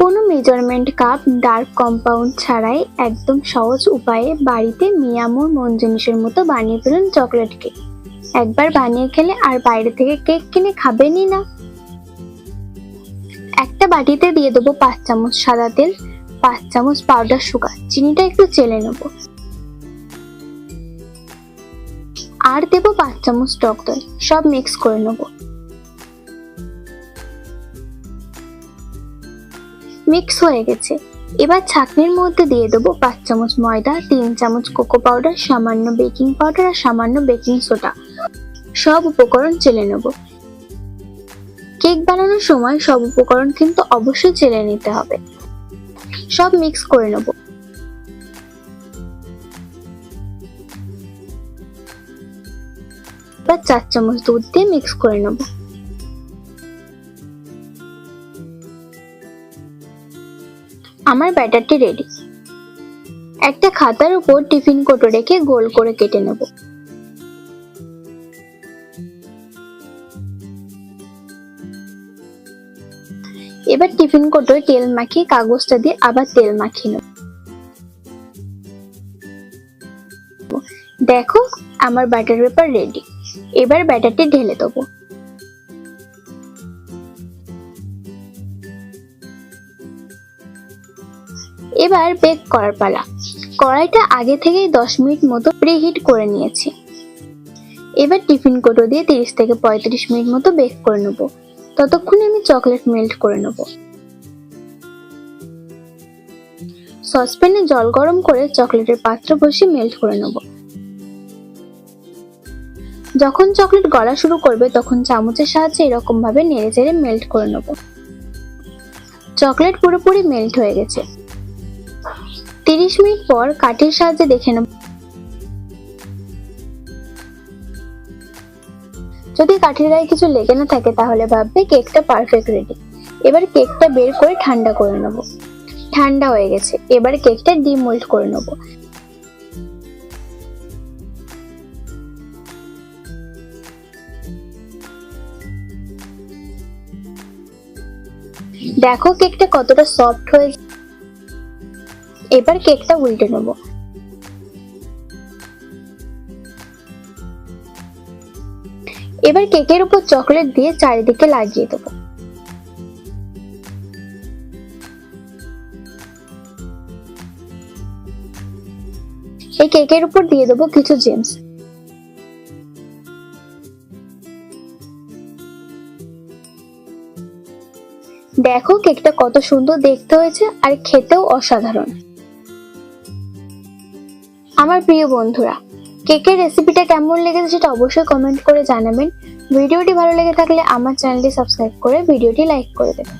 কোনো measurement cup, dark compound ছাড়াই একদম সহজ উপায়ে বাড়িতে মিয়ামোর মন জিনিসের মতো বানিয়ে ফেলুন চকলেট কেক। একবার বানিয়ে খেলে আর বাইরে থেকে কেক কিনে খাবেনই না। একটা বাটিতে দিয়ে দেবো 5 চামচ সাদা তেল, 5 চামচ পাউডার সুগার, চিনিটা একটু চেলে নেব, আর দেবো 5 চামচ টক দই। সব মিক্স করে নেব। মিক্স হয়ে গেছে। এবার ছাঁকনির মধ্যে দিয়ে দেবো 5 চামচ ময়দা, 3 চামচ কোকো পাউডার, সামান্য বেকিং পাউডার আর সামান্য বেকিং সোডা। সব উপকরণ চেলে নেব। কেক বানানোর সময় সব উপকরণ কিন্তু অবশ্যই চেলে নিতে হবে। সব মিক্স করে নেব। এবার 4 চামচ দুধ দিয়ে মিক্স করে নেব। আমার ব্যাটারটি রেডি। একটা খাতার উপর টিফিন কৌটো রেখে গোল করে কেটে নেব। এবার টিফিন কৌটোয় তেল মাখিয়ে কাগজটা দিয়ে আবার তেল মাখিয়ে নেব। দেখো আমার ব্যাটার পেপার রেডি। এবার ব্যাটারটি ঢেলে দেবো। এবার বেক করার পালা। কড়াইটা আগে থেকেই 10 মিনিট মতো প্রিহিট করে নিয়েছি। এবার টিফিন কৌটো দিয়ে 30 থেকে 35 মিনিট মতো বেক করে নেব। ততক্ষণে আমি চকলেট মেল্ট করে নেব। সসপ্যানে জল গরম করে চকলেটের পাত্র বসিয়ে মেল্ট করে নেব। যখন চকলেট গলা শুরু করবে তখন চামচের সাহায্যে এরকম ভাবে নেড়ে চেড়ে মেল্ট করে নেব। চকলেট পুরোপুরি মেল্ট হয়ে গেছে। 30 মিনিট পর কাঠির সাহায্যে দেখে নেব। যদি কাঠির গায়ে কিছু লেগে না থাকে তাহলে ভাববে কেকটা পারফেক্ট রেডি। এবার কেকটা বের করে ঠান্ডা করে নেব। ঠান্ডা হয়ে গেছে। এবার কেকটা ডিমোল্ড করে নেব। দেখো কেকটা কতটা সফট হয়েছে। এবার কেকটা উল্টে নেব। এবার কেকের উপর চকলেট দিয়ে চারিদিকে লাগিয়ে দেবো। এই কেকের উপর দিয়ে দেবো কিছু জেমস। দেখো কেকটা কত সুন্দর দেখতে হয়েছে আর খেতেও অসাধারণ। আমার প্রিয় বন্ধুরা, কেকের রেসিপিটা কেমন লেগেছে সেটা অবশ্যই কমেন্ট করে জানাবেন। ভিডিওটি ভালো লেগে থাকলে আমার চ্যানেলটি সাবস্ক্রাইব করে ভিডিওটি লাইক করে দেবেন।